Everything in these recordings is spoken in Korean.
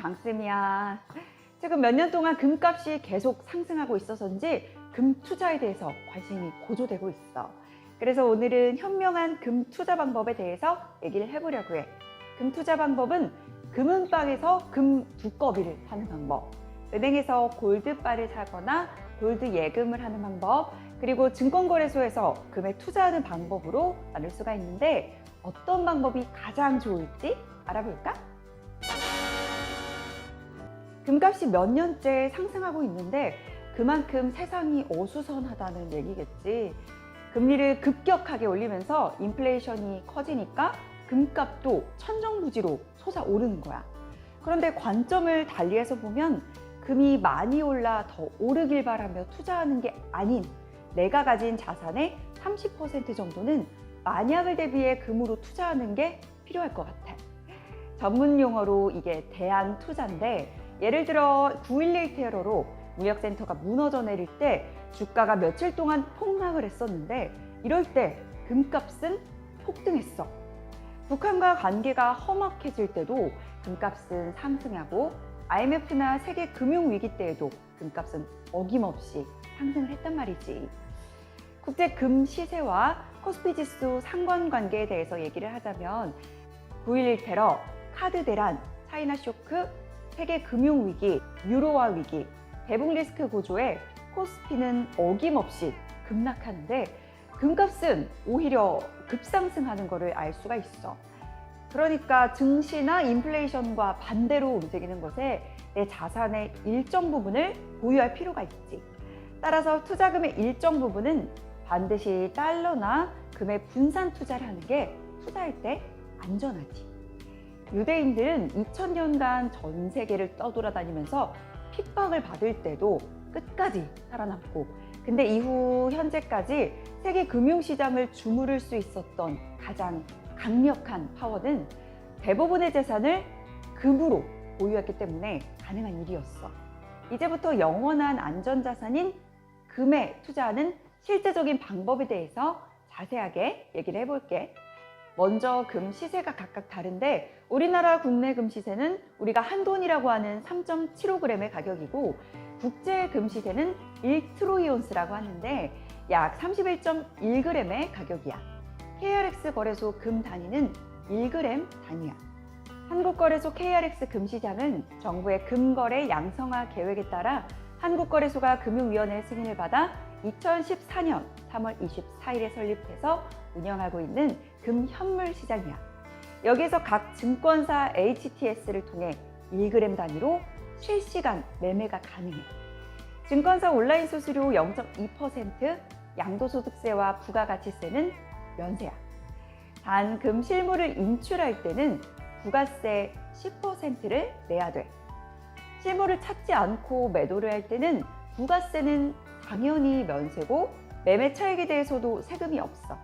강쌤이야. 최근 몇 년 동안 금값이 계속 상승하고 있어서인지 금 투자에 대해서 관심이 고조되고 있어. 그래서 오늘은 현명한 금 투자 방법에 대해서 얘기를 해보려고 해. 금 투자 방법은 금은방에서 금 두꺼비를 사는 방법, 은행에서 골드바를 사거나 골드 예금을 하는 방법, 그리고 증권거래소에서 금에 투자하는 방법으로 나눌 수가 있는데 어떤 방법이 가장 좋을지 알아볼까? 금값이 몇 년째 상승하고 있는데 그만큼 세상이 어수선하다는 얘기겠지. 금리를 급격하게 올리면서 인플레이션이 커지니까 금값도 천정부지로 솟아오르는 거야. 그런데 관점을 달리해서 보면 금이 많이 올라 더 오르길 바라며 투자하는 게 아닌 내가 가진 자산의 30% 정도는 만약을 대비해 금으로 투자하는 게 필요할 것 같아. 전문 용어로 이게 대안 투자인데, 예를 들어 9.11 테러로 무역센터가 무너져 내릴 때 주가가 며칠 동안 폭락을 했었는데 이럴 때 금값은 폭등했어. 북한과 관계가 험악해질 때도 금값은 상승하고 IMF나 세계 금융위기 때에도 금값은 어김없이 상승을 했단 말이지. 국제 금 시세와 코스피 지수 상관관계에 대해서 얘기를 하자면 9.11 테러, 카드 대란, 차이나 쇼크, 세계 금융위기, 유로화 위기, 대북 리스크 고조에 코스피는 어김없이 급락하는데 금값은 오히려 급상승하는 것을 알 수가 있어. 그러니까 증시나 인플레이션과 반대로 움직이는 것에 내 자산의 일정 부분을 보유할 필요가 있지. 따라서 투자금의 일정 부분은 반드시 달러나 금에 분산 투자를 하는 게 투자할 때 안전하지. 유대인들은 2000년간 전 세계를 떠돌아다니면서 핍박을 받을 때도 끝까지 살아남고, 근데 이후 현재까지 세계 금융시장을 주무를 수 있었던 가장 강력한 파워는 대부분의 재산을 금으로 보유했기 때문에 가능한 일이었어. 이제부터 영원한 안전자산인 금에 투자하는 실제적인 방법에 대해서 자세하게 얘기를 해볼게. 먼저 금 시세가 각각 다른데 우리나라 국내 금 시세는 우리가 한돈이라고 하는 3.75g의 가격이고, 국제 금 시세는 1트로이온스라고 하는데 약 31.1g의 가격이야. KRX 거래소 금 단위는 1g 단위야. 한국거래소 KRX 금시장은 정부의 금거래 양성화 계획에 따라 한국거래소가 금융위원회 승인을 받아 2014년 3월 24일에 설립해서 운영하고 있는 금 현물 시장이야. 여기에서 각 증권사 HTS를 통해 1g 단위로 실시간 매매가 가능해. 증권사 온라인 수수료 0.2%, 양도소득세와 부가가치세는 면세야. 단 금 실물을 인출할 때는 부가세 10%를 내야 돼. 실물을 찾지 않고 매도를 할 때는 부가세는 당연히 면세고 매매 차익에 대해서도 세금이 없어.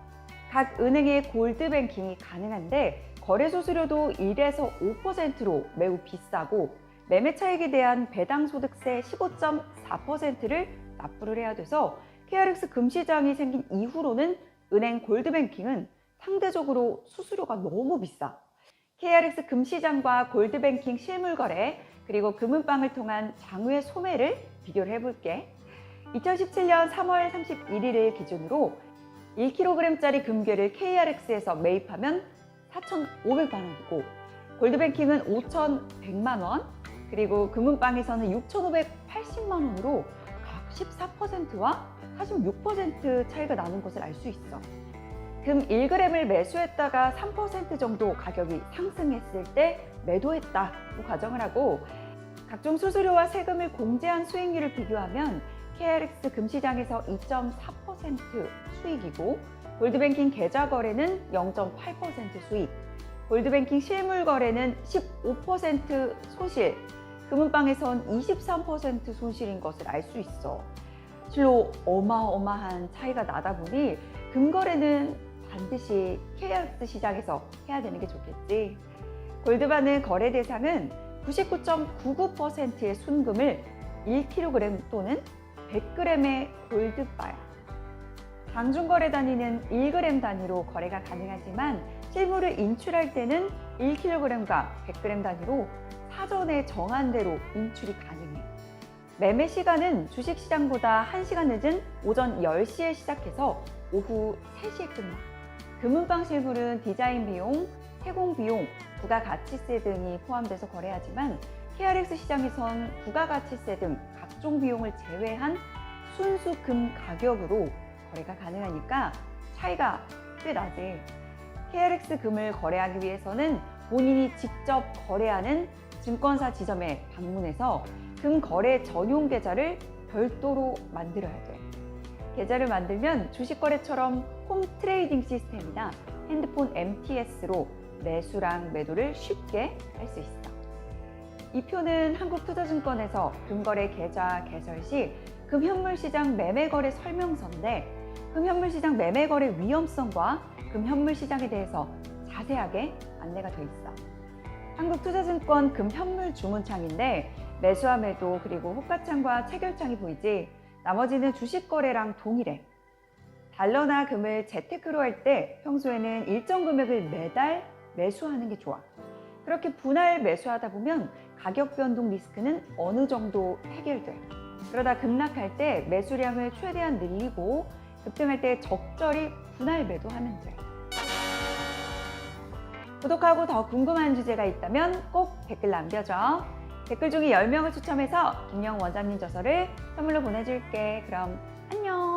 각 은행의 골드뱅킹이 가능한데 거래소 수수료도 1에서 5%로 매우 비싸고 매매 차익에 대한 배당소득세 15.4%를 납부를 해야 돼서 KRX 금시장이 생긴 이후로는 은행 골드뱅킹은 상대적으로 수수료가 너무 비싸. KRX 금시장과 골드뱅킹 실물거래 그리고 금은방을 통한 장외 소매를 비교를 해볼게. 2017년 3월 31일을 기준으로 1kg짜리 금괴를 KRX에서 매입하면 4,500만 원이고 골드뱅킹은 5,100만 원, 그리고 금은방에서는 6,580만 원으로 각 14%와 46% 차이가 나는 것을 알 수 있어. 금 1g을 매수했다가 3% 정도 가격이 상승했을 때 매도했다고 가정을 하고 각종 수수료와 세금을 공제한 수익률을 비교하면 KRX 금시장에서 2.4% 수익이고 골드뱅킹 계좌 거래는 0.8% 수익, 골드뱅킹 실물 거래는 15% 손실, 금은방에선 23% 손실인 것을 알 수 있어. 실로 어마어마한 차이가 나다 보니 금거래는 반드시 KRX 시장에서 해야 되는 게 좋겠지. 골드바는 거래 대상은 99.99%의 순금을 1kg 또는 100g의 골드바야. 장중거래 단위는 1g 단위로 거래가 가능하지만 실물을 인출할 때는 1kg과 100g 단위로 사전에 정한 대로 인출이 가능해. 매매 시간은 주식시장보다 1시간 늦은 오전 10시에 시작해서 오후 3시에 끝나. 금은방 실물은 디자인 비용, 세공 비용, 부가가치세 등이 포함돼서 거래하지만 KRX 시장에선 부가가치세 등 각종 비용을 제외한 순수 금 가격으로 거래가 가능하니까 차이가 꽤 나지. KRX 금을 거래하기 위해서는 본인이 직접 거래하는 증권사 지점에 방문해서 금 거래 전용 계좌를 별도로 만들어야 돼. 계좌를 만들면 주식 거래처럼 홈 트레이딩 시스템이나 핸드폰 MTS로 매수랑 매도를 쉽게 할 수 있어. 이 표는 한국투자증권에서 금거래 계좌 개설 시 금현물시장 매매거래 설명서인데 금현물시장 매매거래 위험성과 금현물시장에 대해서 자세하게 안내가 돼 있어. 한국투자증권 금현물 주문창인데 매수와 매도 그리고 호가창과 체결창이 보이지 나머지는 주식 거래랑 동일해. 달러나 금을 재테크로 할 때 평소에는 일정 금액을 매달 매수하는 게 좋아. 그렇게 분할 매수하다 보면 가격 변동 리스크는 어느 정도 해결돼. 그러다 급락할 때 매수량을 최대한 늘리고 급등할 때 적절히 분할 매도하면 돼. 구독하고 더 궁금한 주제가 있다면 꼭 댓글 남겨줘. 댓글 중에 10명을 추첨해서 김영 원장님 저서를 선물로 보내줄게. 그럼 안녕.